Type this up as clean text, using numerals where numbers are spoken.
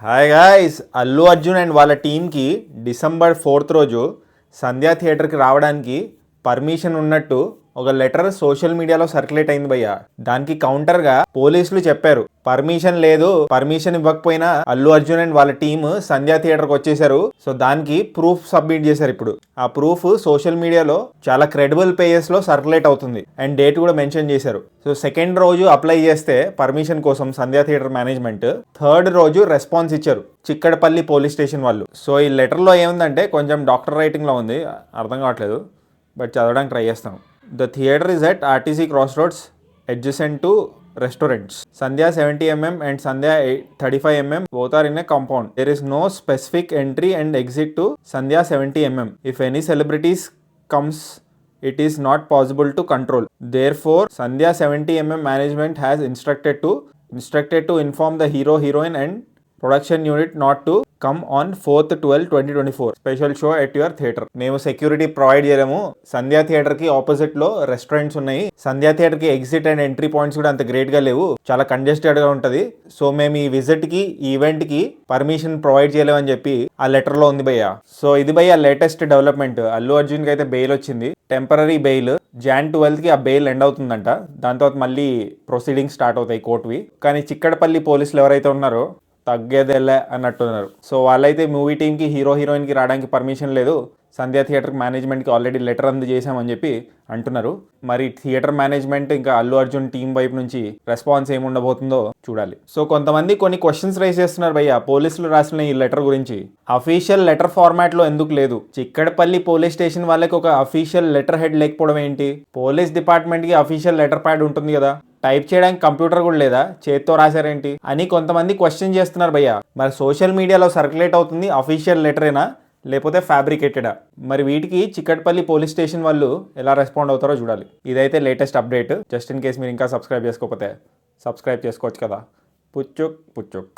Hi guys, Allu Arjun and వాళ్ళ టీంకి December 4th రోజు సంధ్యా థియేటర్కి రావడానికి పర్మిషన్ ఉన్నట్టు ఒక లెటర్ సోషల్ మీడియాలో సర్క్యులేట్ అయింది భయ్య. దానికి కౌంటర్గా పోలీసులు చెప్పారు పర్మిషన్ లేదు, పర్మిషన్ ఇవ్వకపోయినా అల్లు అర్జున్ అండ్ వాళ్ళ టీమ్ సంధ్యా థియేటర్కి వచ్చేసారు. సో దానికి ప్రూఫ్ సబ్మిట్ చేశారు. ఇప్పుడు ఆ ప్రూఫ్ సోషల్ మీడియాలో చాలా క్రెడిబుల్ పేజెస్ లో సర్క్యులేట్ అవుతుంది అండ్ డేట్ కూడా మెన్షన్ చేశారు. సో సెకండ్ రోజు అప్లై చేస్తే పర్మిషన్ కోసం సంధ్యా థియేటర్ మేనేజ్మెంట్, థర్డ్ రోజు రెస్పాన్స్ ఇచ్చారు చిక్కడపల్లి పోలీస్ స్టేషన్ వాళ్ళు. సో ఈ లెటర్లో ఏముందంటే కొంచెం డాక్టర్ రైటింగ్లో ఉంది, అర్థం కావట్లేదు, బట్ చదవడానికి ట్రై చేస్తాం. The theatre is at RTC Crossroads adjacent to restaurants. Sandhya 70mm and Sandhya 35mm both are in a compound. There is no specific entry and exit to Sandhya 70mm. If any celebrities comes, it is not possible to control. Therefore, Sandhya 70mm management has instructed to inform the hero, heroine and production unit not to come on 4/12/2024 special show at your theatre. మేము security provide చేయలేము. సంధ్యా theatre కి opposite లో restaurants ఉన్నాయి. సంధ్యా theatre కి exit and entry points కూడా అంత great గా లేవు, చాలా కంజెస్టెడ్ గా ఉంటది. సో మేము ఈ విజిట్ కి, ఈవెంట్ కి పర్మిషన్ ప్రొవైడ్ చేయలేమని చెప్పి ఆ లెటర్ లో ఉంది భయ్య. సో ఇది భయ్య లేటెస్ట్ డెవలప్మెంట్. అల్లు అర్జున్ కి అయితే బెయిల్ వచ్చింది, టెంపరీ బెయిల్. Jan 12th కి ఆ బెయిల్ ఎండ్ అవుతుందంట. దాని తర్వాత మళ్ళీ ప్రొసీడింగ్ స్టార్ట్ అవుతాయి కోర్టువి. కానీ చిక్కడపల్లి పోలీసులు ఎవరైతే ఉన్నారో తగ్గేదేలే అన్నట్టున్నారు. సో వాళ్ళైతే మూవీ టీంకి, హీరో హీరోయిన్కి రావడానికి పర్మిషన్ లేదు, సంధ్యా థియేటర్ మేనేజ్మెంట్కి ఆల్రెడీ లెటర్ అందజేసామని చెప్పి అంటున్నారు. మరి థియేటర్ మేనేజ్మెంట్ ఇంకా అల్లు అర్జున్ టీం వైపు నుంచి రెస్పాన్స్ ఏముండబోతుందో చూడాలి. సో కొంతమంది కొన్ని క్వశ్చన్స్ రైజ్ చేస్తున్నారు భయ్య పోలీసులు రాసిన ఈ లెటర్ గురించి. అఫీషియల్ లెటర్ ఫార్మాట్లో ఎందుకు లేదు? చిక్కడపల్లి పోలీస్ స్టేషన్ వాళ్ళకి ఒక అఫీషియల్ లెటర్ హెడ్ లేకపోవడం ఏంటి? పోలీస్ డిపార్ట్మెంట్కి అఫీషియల్ లెటర్ ప్యాడ్ ఉంటుంది కదా, టైప్ చేయడానికి కంప్యూటర్ కూడా లేదా, చేత్తో రాశారేంటి అని కొంతమంది క్వశ్చన్ చేస్తున్నారు భయ్య. మరి సోషల్ మీడియాలో సర్క్యులేట్ అవుతుంది అఫీషియల్ లెటరేనా లేకపోతే ఫ్యాబ్రికేటెడా? మరి వీటికి చిక్కడపల్లి పోలీస్ స్టేషన్ వాళ్ళు ఎలా రెస్పాండ్ అవుతారో చూడాలి. ఇదైతే latest update. Just in case మీరు ఇంకా సబ్స్క్రైబ్ చేసుకోకపోతే సబ్స్క్రైబ్ చేసుకోవచ్చు కదా. పుచ్చుక్ పుచ్చుక్.